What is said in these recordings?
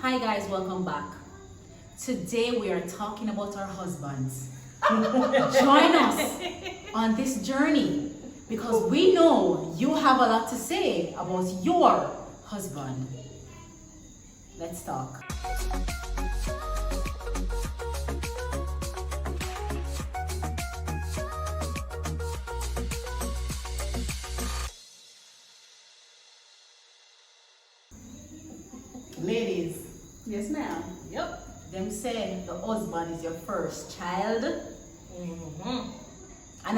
Hi guys, welcome back. Today we are talking about our husbands. Join us on this journey because we know you have a lot to say about your husband. Let's talk. Ladies. Yes, ma'am. Yep. Them say the husband is your first child. And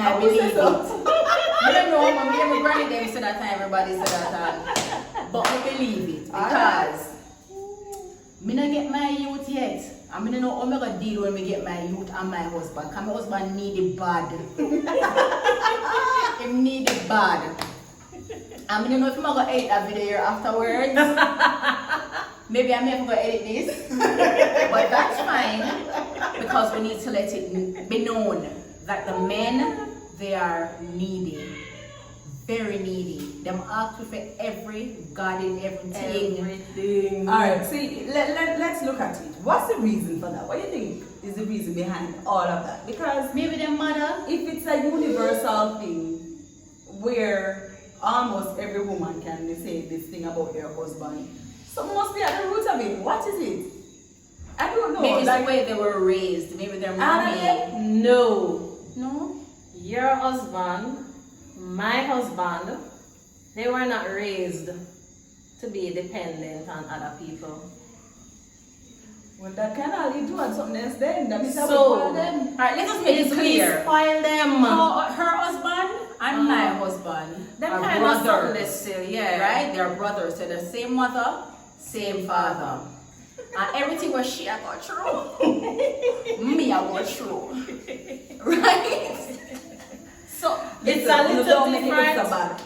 I believe it. I don't know, my granny them said that time, everybody said that. But I believe it because me not get my youth yet. I mean, know how I'm going to deal when we get my youth and my husband. Because my husband need it bad. He need it bad. I mean, know if I'm going to edit that video afterwards. Maybe I'm never going to edit this. But that's fine. Because we need to let it be known that the men, they are needy. Very needy. Them ask for every garden, everything. Alright, see, let's look at it. What's the reason for that? What do you think is the reason behind all of that? Because maybe their mother. If it's a universal thing where almost every woman can say this thing about their husband, something must be at the root of it. What is it? I don't know. Maybe it's the way they were raised. Maybe their mommy. No. No? Your husband, my husband, they were not raised to be dependent on other people. Well, that can all you do and something else then. That means So, them. Alright, let us make it clear. Spoil them. So, her husband and my husband Them are kind of brothers. something still, yeah. Right? They're brothers. So the same mother, same father. And everything was she I got through. Me I got through. Right? So it's a little different.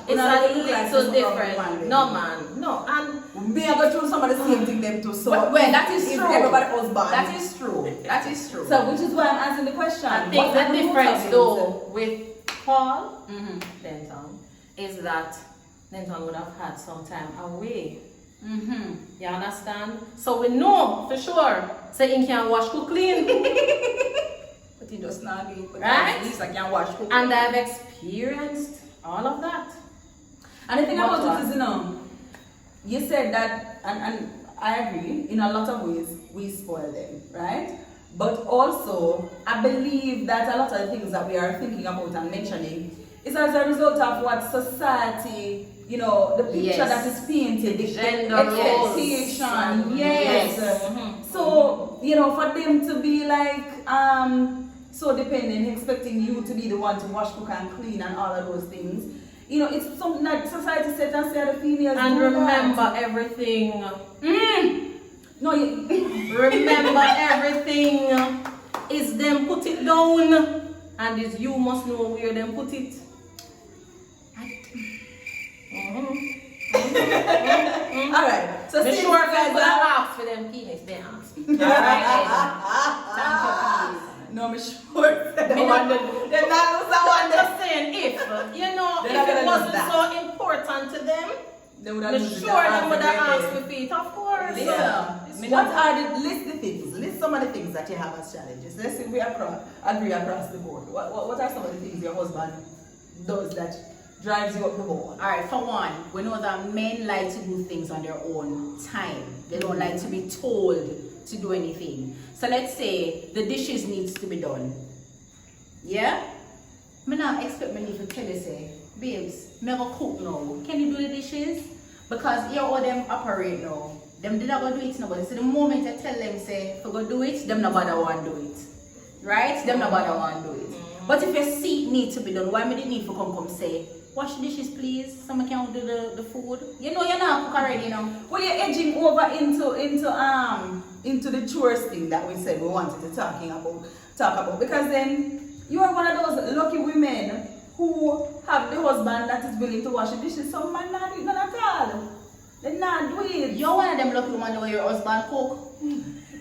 It's a little different. No man. No. And me I go through some of the same thing them too. So well, that is true. Everybody husband. That is true. That is true. So which is why I'm asking the question. I think the difference though with Paul Denton is that Denton would have had some time away. You understand? So we know for sure say he can wash cook clean. But he does not do it. Right? At least I can wash cook. And I've experienced all of that. And the thing about it is, you said that, and I agree, in a lot of ways, we spoil them, right? But also, I believe that a lot of the things that we are thinking about and mentioning is as a result of what society, the picture that is painted, the gender expectation, yes. So, for them to be like, so dependent, expecting you to be the one to wash, cook and clean and all of those things. It's something that society said and say the females and do remember that. everything. No, remember everything is them put it down and is you must know where them put it. Alright, so the since sure guys guys are ask for them penis, they ask me. Alright, thank you, please. no, I'm sure they're not I'm just saying, if it wasn't so important to them, they would have I'm sure they would have asked me feet, of course. Yeah. What are list some of the things that you have as challenges? Let's see if we agree across the board. What are some of the things your husband does that drives you up the board? Alright, for one, we know that men like to do things on their own time. They don't like to be told to do anything. So let's say the dishes needs to be done. Yeah? Me not expect me to tell you say, babes, me go cook now. Can you do the dishes? Because you all them operate now. Them did not go do it now. So the moment I tell them say, if you go do it, them not bother want do it. Right? Them not bother want do it. But if your seat needs to be done, why me the need for come say, wash the dishes please, someone can do the food. You're not cook already, Well, you're edging over into the chores thing that we said we wanted to talk about. Because then you are one of those lucky women who have the husband that is willing to wash the dishes. Some man not do it none at all. They not do it. You're one of them lucky women where your husband cook.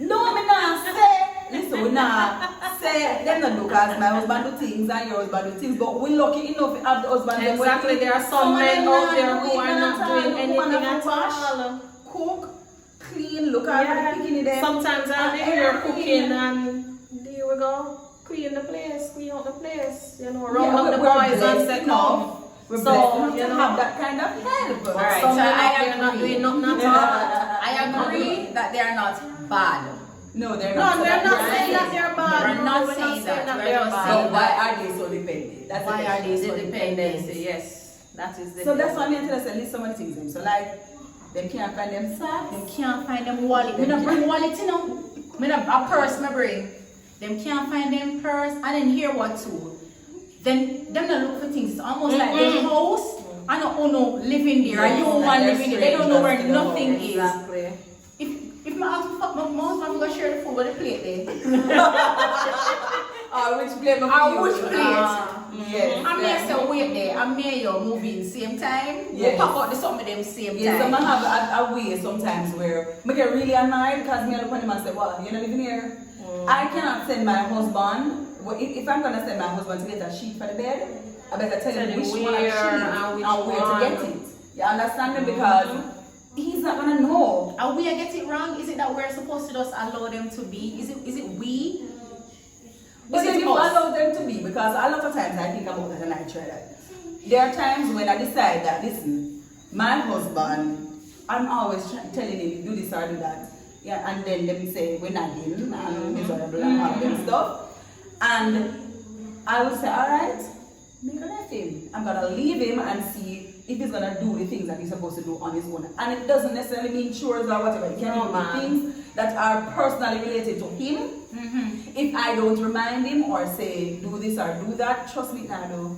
No, me not say. Listen, we not say them not do because my husband do things and your husband do things, but we lucky enough to have the husband. Exactly, there are some men out there who are not doing anything at all. Cook, clean, look at the bikini there. Sometimes I'm And here everything. cooking and there we go. Clean the place, clean out the place, you know, round Yeah, up the we're boys and blessed say enough. come. We're So, blessed enough you to know, have that kind of help. All right, some so they're not agree. doing nothing at all. I agree that they are not bad. No, they're No, not. we're So not that's saying right. that they're bad. We're No, not we're saying that. We're they're just bad. So saying why that. are they so dependent? That's Why the are question. they so The dependency, yes. That is the So that's why I'm here to say, list some of the things. Them. So like, they can't find them socks. Them can't find them wallet. Me not bring wallet, you know. Me not a purse me bring. Them can't find them purse. And then hear what too. Then them not look for things. It's almost like the house and no owner living there. And you Yes, one like living there. They don't know where strangers to the nothing house. is. Exactly. If my house fuck my mouth, I'm gonna share the food with the plate there. Which plate of Or you? which plate? Yes. I may say wait there. I may you moving same time. Yes. We pack out the some of them same Yes, time. so I have a way sometimes where I get really annoyed because me look at him and say, well, you're not living here. I cannot send my husband. Well, if I'm gonna send my husband to get a sheet for the bed, I better tell him which one I should and where to get it. You understand me? Because he's not gonna know. Are we get it wrong? Is it that we're supposed to just allow them to be? Is it we? But Is then it you us? allow them to be, because a lot of times I think about that and I try that. There are times when I decide that, listen, my husband, I'm always telling him, do this or do that. Yeah, and then them say, we're not in, and miserable and all them stuff. And I will say, all right, make a left him. I'm going to leave him and see if he's going to do the things that he's supposed to do on his own. And it doesn't necessarily mean chores or whatever. It can be things that are personally related to him. If I don't remind him or say, do this or do that, trust me, Nado.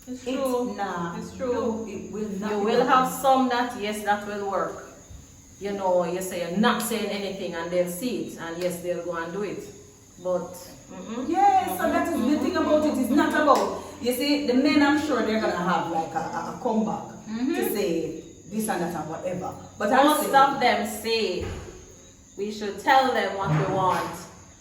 It's true. It's true. No, it will not. You be will done. have some that, yes, that will work. You know, you say you're not saying anything and they'll see it, and yes, they'll go and do it. But, Yes, so that is the thing about it. It's not about, you see, the men, I'm sure they're going to have like a comeback to say this and that and whatever. But most of them say we should tell them what we want.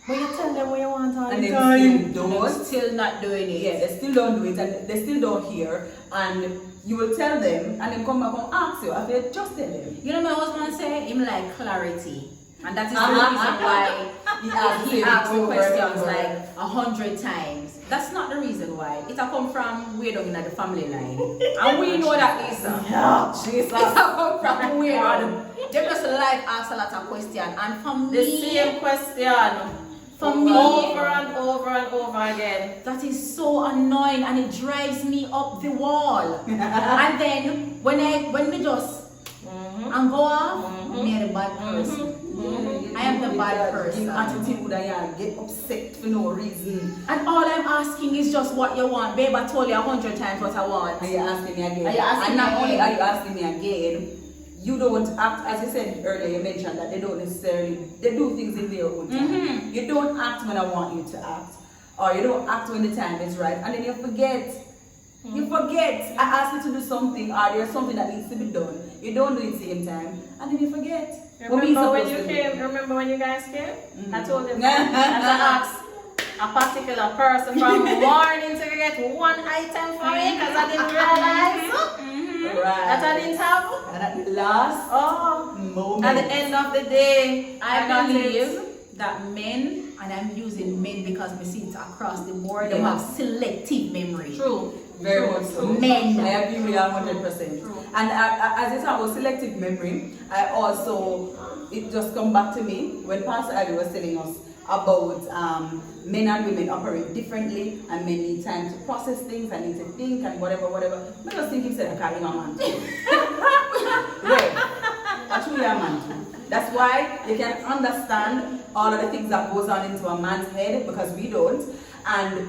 But you tell them what you want all and the they time. still They're don't. still not doing it. Yeah, they still don't do it and they still don't hear. And you will tell them and then come back and ask you. I said, just tell them. You know my husband say him like clarity. And that is the reason why he asks the questions like 100 times. That's not the reason why. It come from way down in the family line. And we know that, Lisa. Yeah, Jesus. It come from way down. They just like ask a lot of questions. And for me, The same question. For me, over and over and over again. that is so annoying and it drives me up the wall. And then when we just and go off, me are the bad person. I am the bad person. Attitude and get upset for no reason. And all I'm asking is just what you want. Babe, I told you 100 times what I want. And you're asking me again. Are you asking and not me only again? are you asking me again, you don't act, as you said earlier, you mentioned that they don't necessarily, they do things in their own time. You don't act when I want you to act, or you don't act when the time is right, and then you forget. You forget. I asked you to do something, or there's something that needs to be done. You don't do it same time, and then you forget. Remember when you came? Remember when you guys came? I told them that I asked a particular person from morning to get one item for me because I didn't realize that I didn't have. And at the last moment. At the end of the day, I got believe it. that men, and I'm using men because we see it across the board, they Yeah. have selective memory. True. Very much so. Men. I agree with you 100%. And as you talk about selective memory, I also, it just come back to me when Pastor Ivy was telling us about men and women operate differently and men need time to process things and need to think and whatever. I just think he said, okay, you're a man too. Well, actually you're a man too. That's why you can understand all of the things that goes on into a man's head because we don't. And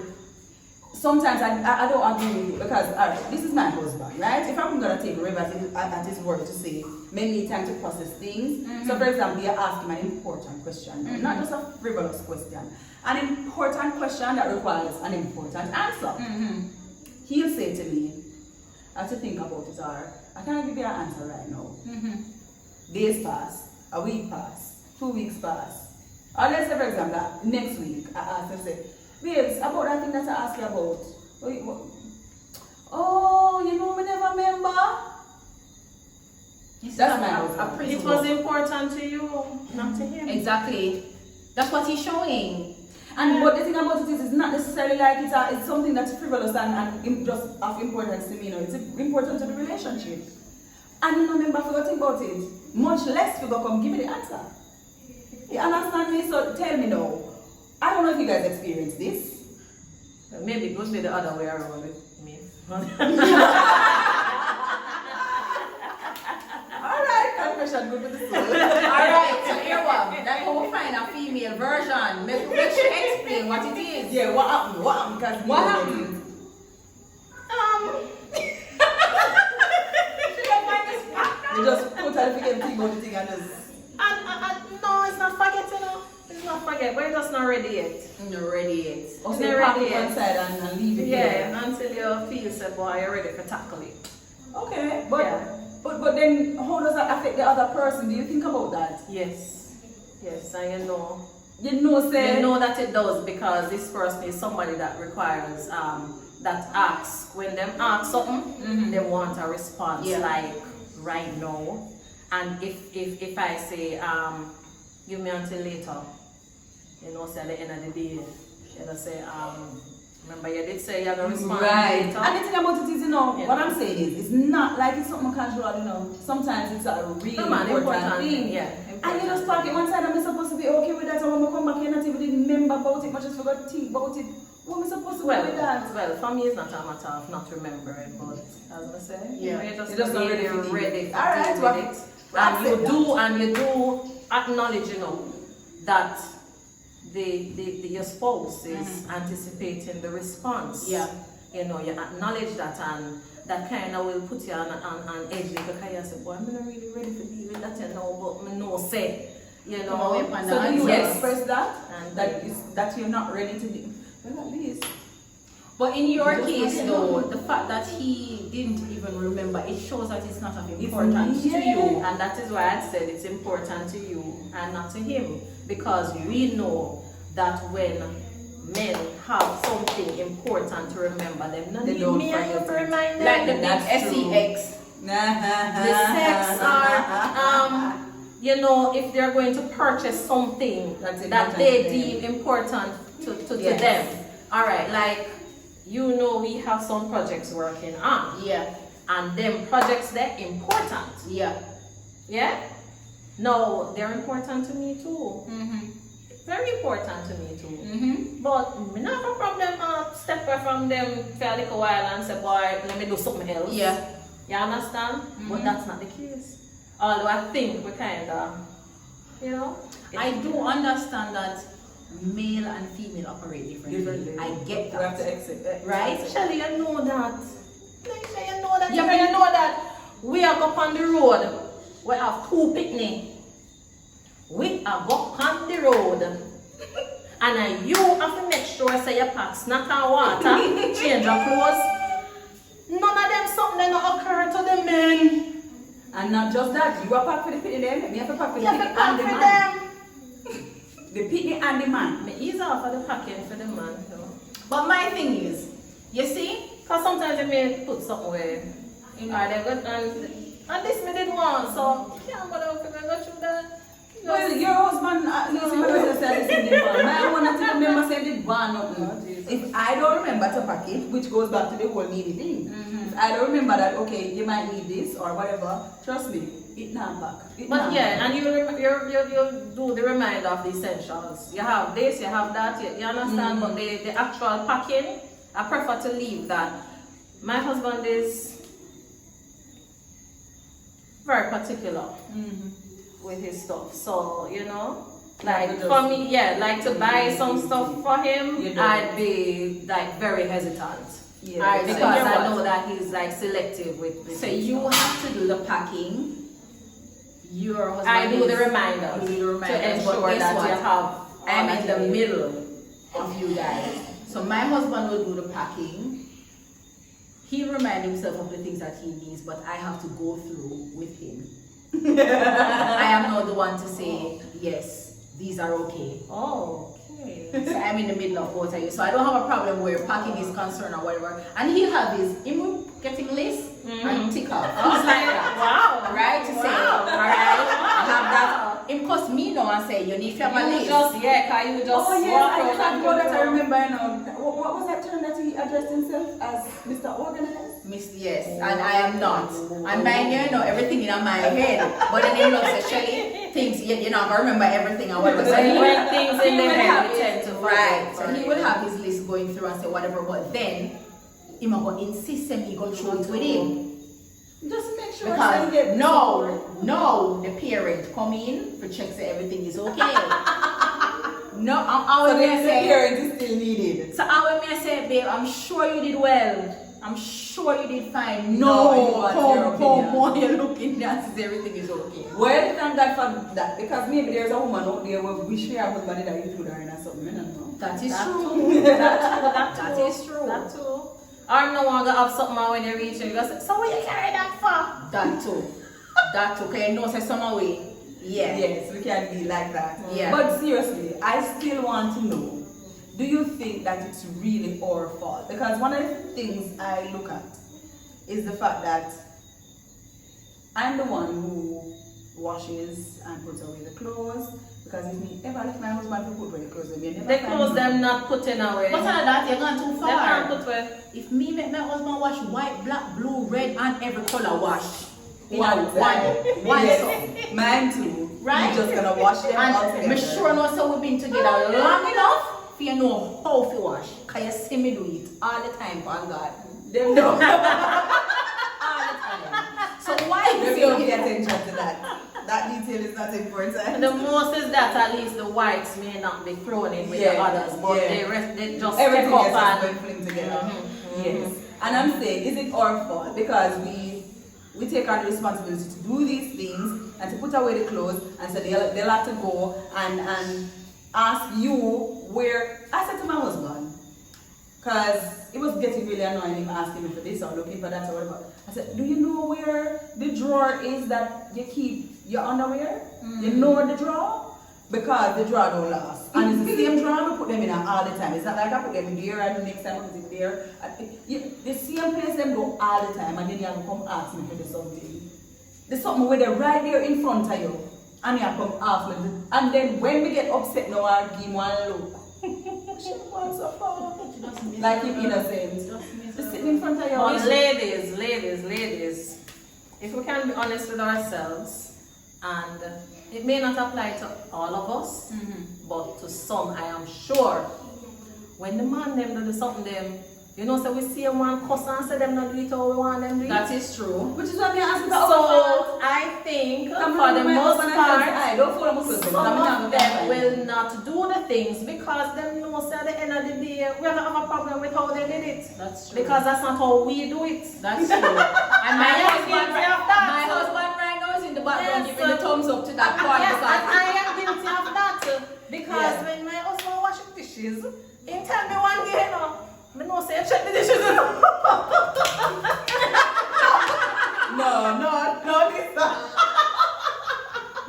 sometimes I don't agree with you because, all right, this is my husband, right? If I'm going to take River at his word to say, men need time to process things. So, for example, you ask him an important question, not just a frivolous question, an important question that requires an important answer. He'll say to me, I have to think about it, or I can't give you an answer right now. Days pass, a week pass, 2 weeks pass. Or let's say, for example, next week, I ask him, say, babes, about that thing that I asked you about. Oh, you know, me never remember. That's my husband. a It principle. was important to you, not to him. Exactly. That's what he's showing. And what the thing about it is, it's not necessarily like it's something that's frivolous and just of importance to me. It's important to the relationship. And you remember, if you think about it, much less you go come give me the answer. You understand me? So tell me now. I don't know if you guys experienced this. Maybe it would be the other way around with me. Alright, confession, good with the soul. Alright, so here what? That's how we find a female version. Make sure explain what it is. Yeah, what happened? What happened? Because What happened? you just totally forget the thing about the thing and just... No, it's not forgetting. It's not forget. We're just not ready yet. Not ready yet. Or It's say not park ready it yet. one side and leave it Yeah, here. until you feel say, boy, you're ready to tackle it. Okay, but, Yeah. but then how does that affect the other person? Do you think about that? Yes. Yes, and you know. You know, say... You know that it does because this person is somebody that requires, that asks, when them ask something, they want a response like right now. And if I say, give me until later, you know, say at the end of the day, you know, say, remember you did say you're going to respond Right. later. And the thing about it is, you know, Yeah. what I'm saying is, it's not like it's something casual, you know. Sometimes it's a really Come on, important thing. Yeah. And you just park it one side and I'm supposed to be okay with that. And when I come back, you're not even remember about it, but just forgot to think about it. What am I supposed to do with that? Well, for me it's not a matter of not remembering, but as I say, Yeah. you're just, You're just not ready for ready it. Alright, to well, deal with it. well, And you do acknowledge, you know, that your spouse is anticipating the response. Yeah. You know, you acknowledge that, and that kind of will put you on edge because you say, boy, I'm not really ready to deal with that, you know, but I know say, you Come know. away from So do you Yes. express that? And That you're not ready to do? Well, at least. But in your Just case not though, know. the fact that he didn't even remember, it shows that it's not of importance to yeah. you. And that is why I said it's important to you and not to him. Because we know that when men have something important to remember, them not They need don't me and you forget to it. remind them. Like the big That's true. SEX. The sex are, you know, if they're going to purchase something That's that important they to them. deem important to Yes. them. Alright, like, you know, we have some projects working on. Yeah. And them projects, they're important. Yeah. Yeah? No, they're important to me too. Mm-hmm. Very important to me too. Mm-hmm. But me not have a problem step away from them for a little while and say, boy, let me do something else. Yeah. You understand? But Mhm. that's not the case. Although I think we kind of, you know. I do understand that male and female operate differently. I get You have to that. accept that. Right? Actually, you know that. Like, you know that. Yeah, You know that. We are go on the road. We have two picnic. We are go on the road. And you have to make sure say you pack snack and water, change your clothes. None of them something that not occur to the men. And not just that, you are packed for the picnic them, me have to pack for the You have picnic to and pack the for man. them. The picnic and the man. Me ease off of the packing for the man. You know. But my thing is, you see, Because sometimes they may put something where, you know, they got, and this me did want, so can't bother if I go through that. Well, your husband, at least if I was saying this one, I want to remember saying did one nothing. If I don't remember to pack it, which goes back to the whole needy thing. If I don't remember that, okay, you might need this or whatever, trust me, it not back. It But not yeah, back. and you do the reminder of the essentials. You have this, you have that, you understand, but the actual packing, I prefer to leave that. My husband is very particular with his stuff, so you know, like for me, yeah, like to buy some stuff for him, You don't. I'd be like very hesitant. Yeah. Alright, so Because here's I what. know that he's like selective with So his you stuff. have to do the packing. Your husband I do the is- reminders You do the reminders, to ensure but guess that what? you have. I'm all in that the you need. middle of you guys. So my husband will do the packing. He remind himself of the things that he needs, but I have to go through with him. I am not the one to say, yes, these are okay. Oh, okay. So I'm in the middle of both of you. So I don't have a problem where packing is concerned or whatever. And he'll have his, him getting lists, and tick off. Things like that. Wow. Right? To say, alright, I have that. It cost me now and say, you need to have a You list. just, yeah, can you just Oh yes, walk I around can't and go do that I it. remember, you know. What was that term that he addressed himself as Mr. Organized? Yes, and I am not. And mind you, know everything in my head. But then you look Shelly, things, you're not going to remember everything and what was When, saying. when things in the head, we tend to Right, forget. so he will have his list going through and say whatever, but then he might go insist and he go through it with him. Just make sure I Because get no, the parent come in for check say everything is okay. No, I So will then the say, parent is still needed. so I will say, babe, I'm sure you did well. I'm sure you did fine. No, No, what's your come opinion? on, you're looking at everything is okay. Well, thank God for that, because maybe there's a woman out there who wish her husband that include her in or something, I don't know. That is That true. too. That is true. That too. Or no one gonna have something when they reach you, you go say, so where you carry that for? That too. That too. Can you know say some way? Yeah. Yes, we can be like that. Yeah. But seriously, I still want to know, do you think that it's really our fault? Because one of the things I look at is the fact that I'm the one who washes and puts away the clothes. Because if me ever let my husband to put away the clothes, then you never The find clothes me. them not putting away. But all of that, you're going too They can't far. put away. If me make my husband wash white, black, blue, red, and every color wash. You One know, time. one Yes, song. mine too. Right? You're just gonna wash them all And me together. sure know so we've been together long enough for you know how to wash. Cause you see me do it all the time, for God. Them no. All the time. So why Maybe is don't pay it? attention to that. That detail is not important. The most is that at least the whites may not be thrown in with the Yeah, others, but yeah. they, they just Everything step else up is and going fling together. Mhm. Yes. And I'm saying, is it our fault? Because we take on the responsibility to do these things and to put away the clothes, and so they'll have to go and ask you where. I said to my husband, because it was getting really annoying him asking me for this or looking for that or whatever. I said, do you know where the drawer is that you keep your underwear? You know the drawer? Because the drawer don't last. And it's the same drawer I put them in all the time. It's not like I put them in there and the next time I put it there. The same place them go all the time, and then you have to come ask me for the something. There's something where they're right there in front of you. And you have to come ask me. And then when we get upset now, I give one look. She wants so far. Like you're innocent. Just sitting in front of you. But ladies, if we can be honest with ourselves, and it may not apply to all of us, but to some, I am sure, when the man them do something them, you know, so we see one cuss and say them not do it how we want them do it. That is true. Which is why I'm asking for So I think for the most part, some of them will not do the things because them know say at the end of the day we're gonna have a problem with how they did it. That's true. Because that's not how we do it. That's true. And I am guilty of that. my husband right now is in the background Yes, giving the thumbs up to that part. Yes, because and I am guilty of that because Yeah. when my husband wash the dishes, he tell me one day, you know, I know say check the dishes. You know. No, this not.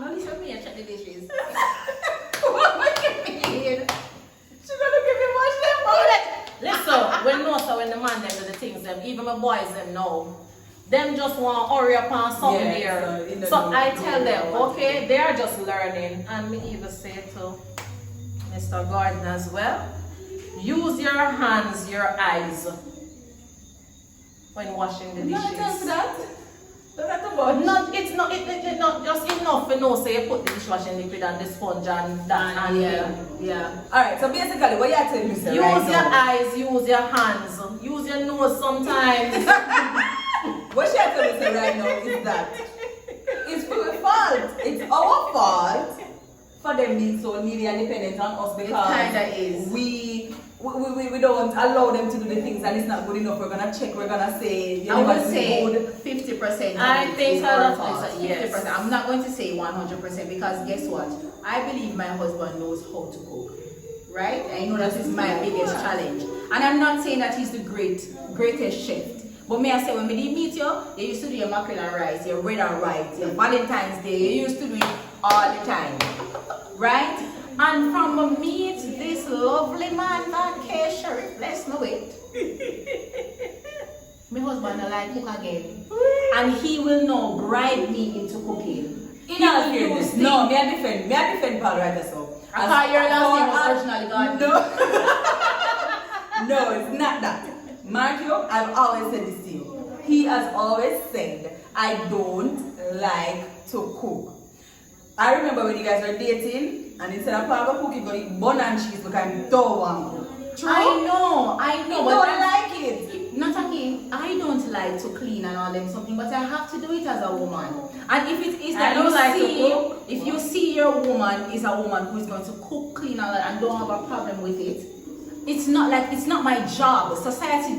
no, listen me and check the dishes. What do you mean? She gonna give me wash them out. Listen, when the man them do the things them, even my boys them know, them just want to hurry up on something Yeah, there. so So I tell them, okay, they are just learning, and me even say to Mr. Gordon as well, use your hands, your eyes when washing the No, tell me dishes. that. That's about It's not just enough to know say you put the dishwashing liquid and the sponge and that and Yeah. Alright, so basically what you're telling me, sir, use right your now, eyes, use your hands, use your nose sometimes. what you're telling me, sir, right now is that it's our fault. It's our fault for them being so needy and dependent on us because kinda is. we don't allow them to do the things and it's not good enough. We're gonna check, we're gonna say, you I know, would it's say good. 50%. I think is a our lot fault. is a- yes. 50%. I'm not going to say 100% because guess what? I believe my husband knows how to cook. Right? I know that is my biggest challenge. And I'm not saying that he's the greatest chef. But may I say, when we did meet you used to do your mackerel and rice, your red and white, your Valentine's Day, you used to do it all the time. Right? And from a meet this lovely man, Nataki, bless me with. my husband will like cook again. And he will now bribe me into cooking. In all fairness, no, me I defend Paul right there, so. I thought your last name was originally God. No. No, it's not that. Marco, I've always said this to you. He has always said, I don't like to cook. I remember when you guys were dating, and instead of Paul cooking, you're going to eat bun and cheese because you don't want to cook. True? I know. You don't like it. Nataki, I don't like to clean and all them something, but I have to do it as a woman. And if it is that you see your woman is a woman who is going to cook, clean and don't have a problem with it, it's not my job. Society,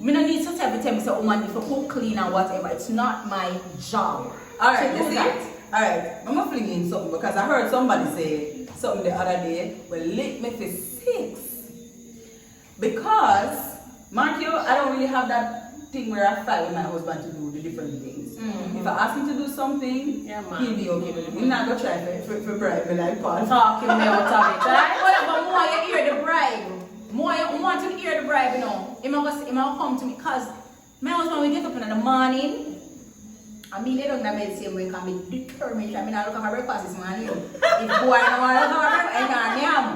me don't need society to tell me say woman if you cook, clean and whatever. It's not my job. Alright, to do that. Alright, I'm gonna fling in something because I heard somebody say something the other day, well, lick me for 6. Because, Marco, I don't really have that thing where I fight with my husband to do the different things. If I ask him to do something, he'll be okay with it. He's not gonna try for bribe me like Paul. Talking me out of it, right? But more you hear the bribe. More you want to hear the bribe, you know. He might come to me because my husband will get up in the morning. I mean, they don't have the same way because I'm determined. I mean, I look at my breakfast this morning. If boy, I don't want to look at my breakfast, I can't.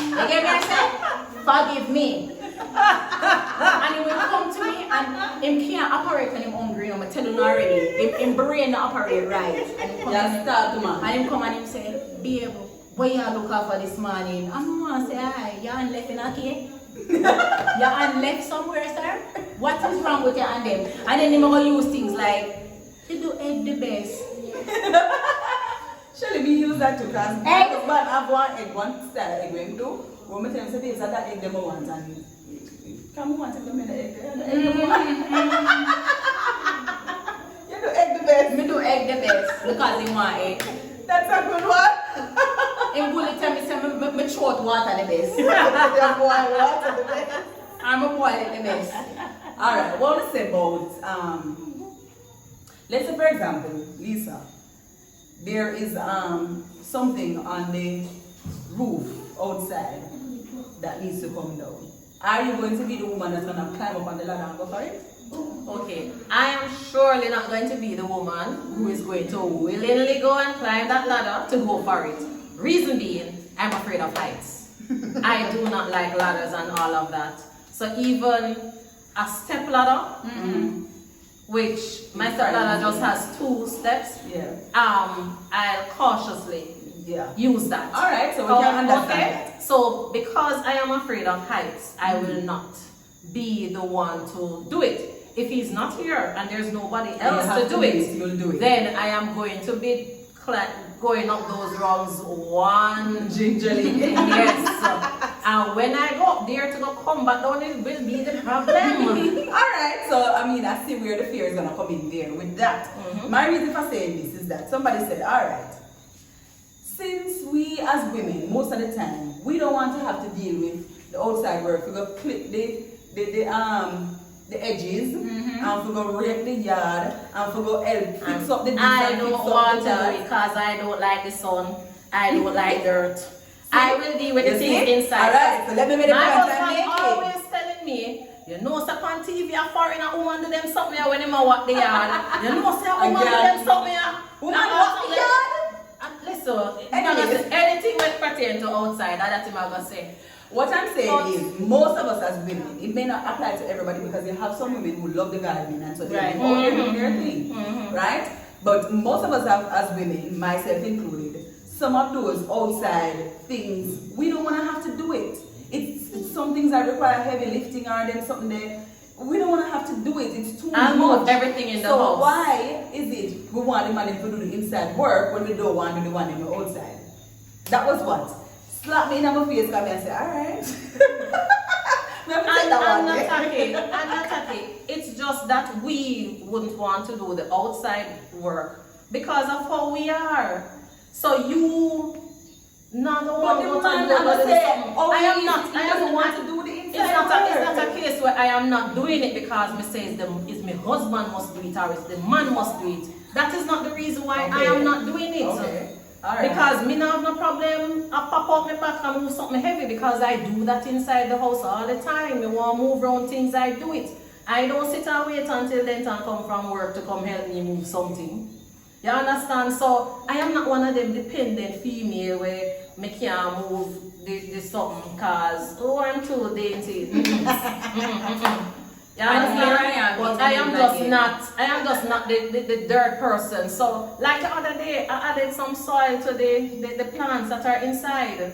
You get me? I say, forgive me. And he will come to me and him can't operate when I'm hungry. I'm telling you already. Him brain not operate right. And him come and him come and him say, babe, what you look out for this morning? I don't want to say, hi, you ain't left in a cake? You ain't left somewhere, sir? What is wrong with you and them? And then him going to use things like, you do egg the best. Surely we use that too, because egg, but I have one style egg when do. When I tell him, say, is that egg them I want and come on, take them in the egg. You do egg the best. Me do egg the best because he want egg. That's a good one. Him will tell me say me throat water the best. You boil water the best. I'm a boil it the best. Alright, what I say about let's say for example, Lisa, there is something on the roof outside that needs to come down. Are you going to be the woman that's going to climb up on the ladder and go for it? Okay, I am surely not going to be the woman who is going to willingly go and climb that ladder to go for it. Reason being, I'm afraid of heights. I do not like ladders and all of that. So even a step ladder, which my step ladder just has 2 steps, I'll cautiously use that. Alright, so we can understand that. So because I am afraid of heights, I will not be the one to do it. If he's not here and there's nobody else to do it, then I am going to be going up those rungs one gingerly. Yes. And when I go up there to go come back down, it will be the problem. Alright, so I mean, I see where the fear is going to come in there with that. My reason for saying this is that somebody said, alright, since we as women, most of the time, we don't want to have to deal with the outside work. We're going to clip the edges, and we're going to rake the yard, and we're going to help fix up the dishes. I don't want to do it because I don't like the sun. I don't like dirt. I will deal with the things inside. Alright, so let me make the my point husband always telling me, you know, say on TV, a foreigner woman do them something when they walk the yard. You know, say a woman do them something. Woman walk the yard? Listen, anything that pertain to outside, that's what I'm going to say. What I'm saying is, most of us as women, it may not apply to everybody because you have some women who love the gardening and so they're doing their thing, right? But most of us as women, myself included, some of those outside things, we don't want to have to do it. It's some things that require heavy lifting or then something that we don't want to have to do it. It's too much. Move everything in the house. So why is it we want the man to do the inside work when we don't want to do the one in the outside? That was what? Slap me in my face and say, alright. I'm not attacking. It's just that we wouldn't want to do the outside work because of how we are. So you not the one who want to do I am not. I don't want to do the inside work. It's not a case where I am not doing it because me says it's my husband must do it or it's the man must do it. That is not the reason why I am not doing it. Okay. Right. Because me not have no problem, I pop out my back and move something heavy because I do that inside the house all the time. Me want to move around things, I do it. I don't sit and wait until Denton come from work to come help me move something. You understand? So I am not one of them dependent female where me can't move this something cause I'm too dainty. You understand? But I am just not the dirt person. So like the other day I added some soil to the plants that are inside.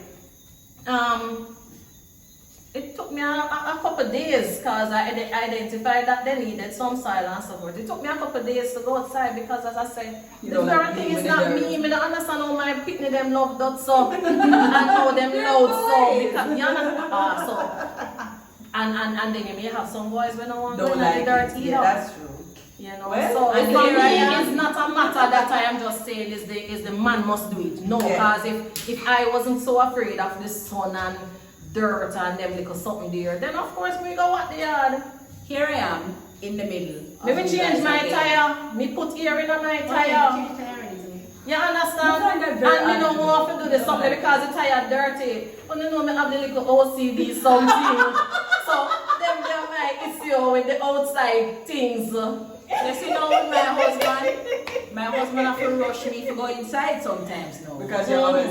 It took me a couple of days because I identified that they needed some soil and so forth. It took me a couple of days to go outside because, as I said, the dirt thing is not me. I don't understand how my pitney them love that so and how them loud so because you understand. So and then you may have some boys when I want to like the dirt either. Yeah, that's true. You know, Well, so for me, it's not a matter that I am just saying is the man must do it. No, because if I wasn't so afraid of the sun and dirt and them little something there, then of course we go at the yard. Here I am in the middle. Let me change my tire. Me put ear in on my tire. You understand? And me don't want to do this something because the tire dirty. But you know me have the little OCD something. So them might issue with the outside things. You see now with my husband have to rush me to go inside sometimes now. Because you're always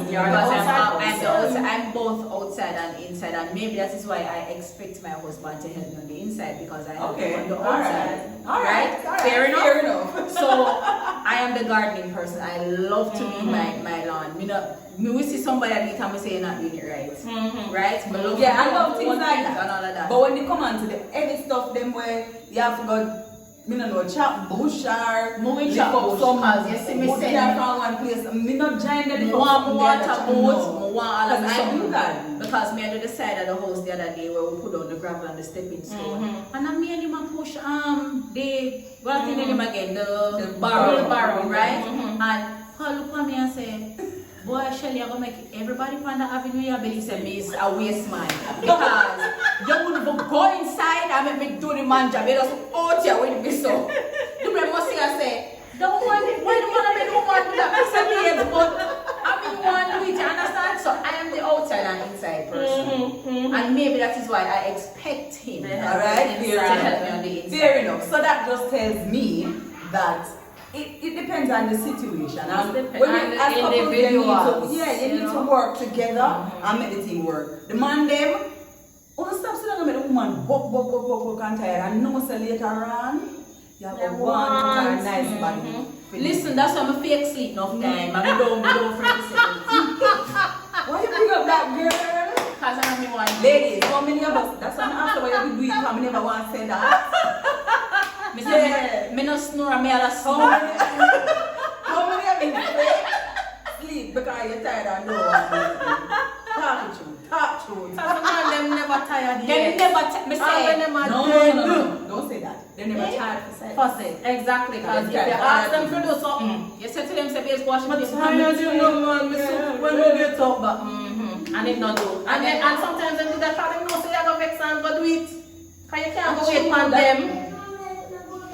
I'm both outside and inside, and maybe that is why I expect my husband to help me on the inside because I help him on the outside. All right. Fair enough. So I am the gardening person. I love to weed my lawn. Me we see somebody at the time we say you're not doing it right. Right? I love things like that. And all of that. But when you come on to the heavy stuff, them where you have to go. Me no know chop bush or moving chop bush because you see me saying from one place. Me not join the different water boats. I do that because me under the side of the house the other day where we put on the gravel and the stepping stone, and I me and him push the what thing name again the barrel right, and Paul look at me and say, boy, Shelly, I'm gonna make everybody from the avenue here believe say me is a waste man because you wouldn't go inside and make me do the man job. You just out here with me so. The man must say, don't want it. Why do you want to make the woman do that? I said, but I mean, one do it. You understand? So I am the outside and inside person, and maybe that is why I expect him. All right, to help me on the inside. Fair enough. So that just tells me that. It depends on the situation. And when you as couples, you need to work together and make the thing work. The man them, stop sitting and make the woman walk and tired and no say later on, you have a one nice body. Listen, that's why I'm fake sleep enough time. I don't for Why you bring up that girl? Because I'm the one. Ladies, how many of us, that's why I'm asking why you do it because I never want to say that. Me no snore, me a snore. How many of you sleep because you're tired and no one talk to them never tired yet. They never me say no, don't say that. They never tired for sex. Exactly, because if you ask them to do something, you say to them, say, "Please wash my face." When we get up, but and it not do. And sometimes they do that for them know say they go vex and go do it. Cause you can't go wait on them.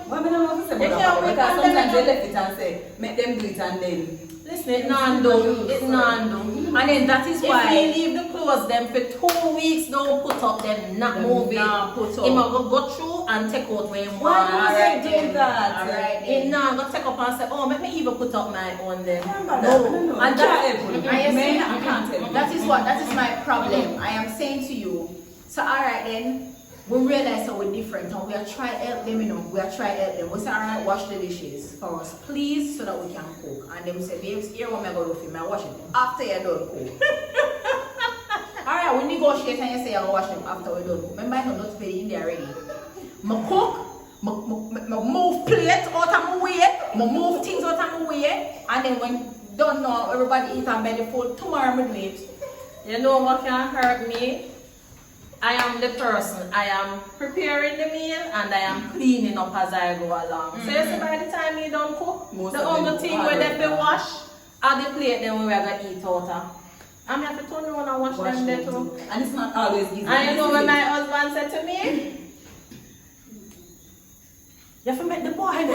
Well, I don't know what to say about that because sometimes they left it and say, make them do it and then. Listen, it's non-do. It's non-do. And then that is why. If you leave the clothes them for 2 weeks, don't put up them, not move it. He might go through and take out where he want. Why do you do that? Alright, he now go take up and say, oh, let me even put up my own then. No. And that is my problem. I am saying to you, so alright then. We realize that we're different and we are trying to help them, we are trying to help them. We say, alright, wash the dishes for us, please, so that we can cook. And them say, babes, here what I'm going to do for me, I wash it after you're done cook. Alright, we negotiate and you say I'll wash them after we're done cook. Remember, I'm not very in there already. I cook, I move plate out of my way, I move things out of my way, and then when done now, everybody eat and belly full, tomorrow I do it. You know what can hurt me? I am the person. I am preparing the meal and I am cleaning up as I go along. So you see by the time you don't cook, the only thing where they wash are the plate then we are going to eat out of. I'm going to have to turn around and wash them there too. And it's not always easy. And you know when my husband said to me, you have to make the boy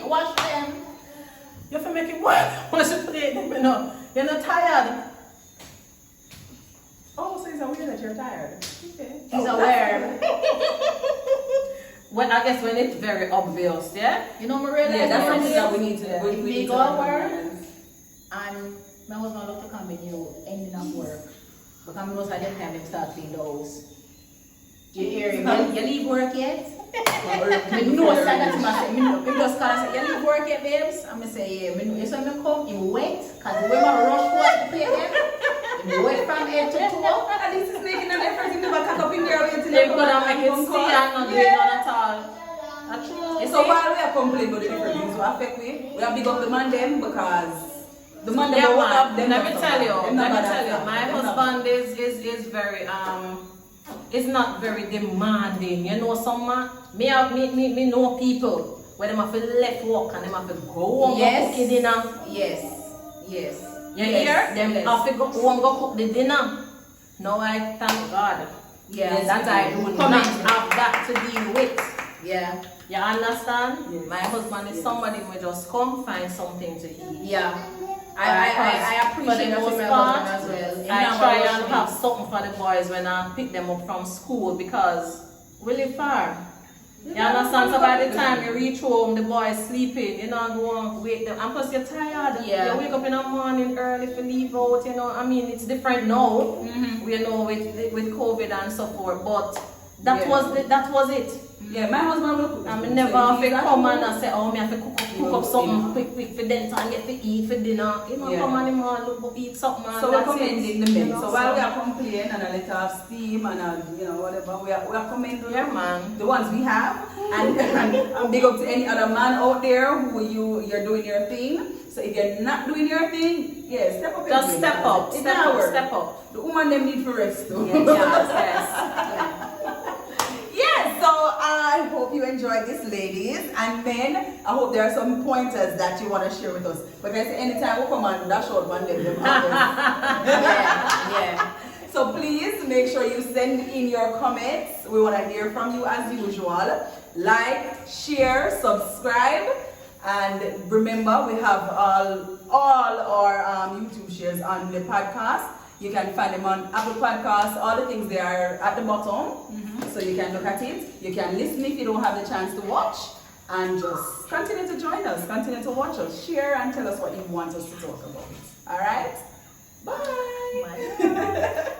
wash them. You have to make it work. Wash the plate. You're not tired. Oh, so it's weird that you're tired. Okay. He's aware. Well, I guess when it's very obvious, yeah? You know, Maria, Yeah, that's something that we need to. If We we need go to to work, recognize. and my husband love to come in, you know, ending of work. Because I know at that time they start clean the house. You hear him? You leave work yet? Me know that him say, me just call and say, you leave work yet, babes? And me say, yeah. Me know, so me come, him wet, because when I rush for to pay them, him wet from head to toe. At least he's making an effort. He never cut up in there waiting. They're gonna make it see and not do it none at all. That's true. So while we are complaining about the different things we affect we have big up the man them because the man them Yeah, will up man. them. Let me tell you, My my husband is very is not very demanding. You know, some man, me know people where them have to left work and them have to go home Yes. go cook dinner. Yes. Yes. You Yes. hear? Them Yes. have to go home go cook the dinner. No, I thank God. Yes. That I do not have that to deal with. Yeah. You understand? Yes. My husband is somebody who just come find something to eat. Yeah. I appreciate that for for the my most part, husband as well. He I never try rush and me. have something for the boys when I pick them up from school because we live far. You understand? So by the time you reach home, the boys sleeping, you know, go and wake them. And plus you're tired. Yeah. You wake up in the morning early to leave out, you know. I mean, it's different now. We know with COVID and so forth, but that was it. Yeah, my husband will cook. I mean, never have to come and I say, oh, me have to cook up something quick for them and get to eat for dinner. You know, Yeah. come on, him and look, eat something. And So we're that's commending it. the men. You know, So while we are complaining and a little of steam and whatever, we are commending Yeah, man. the ones we have. And big up to any other man out there who you're doing your thing. So if you're not doing your thing, yeah, step up. Just step up, It's step not up, work. step up. The woman them need for rest too. Yes. Yes, so I hope you enjoyed this, ladies and men. I hope there are some pointers that you want to share with us. Because anytime we come and dash out one day, Yeah. So please make sure you send in your comments. We want to hear from you as usual. Like, share, subscribe, and remember we have all our YouTube shares on the podcast. You can find them on Apple Podcasts. All the things they are at the bottom, so you can look at it. You can listen if you don't have the chance to watch, and just continue to join us, continue to watch us, share, and tell us what you want us to talk about. All right, bye. Bye.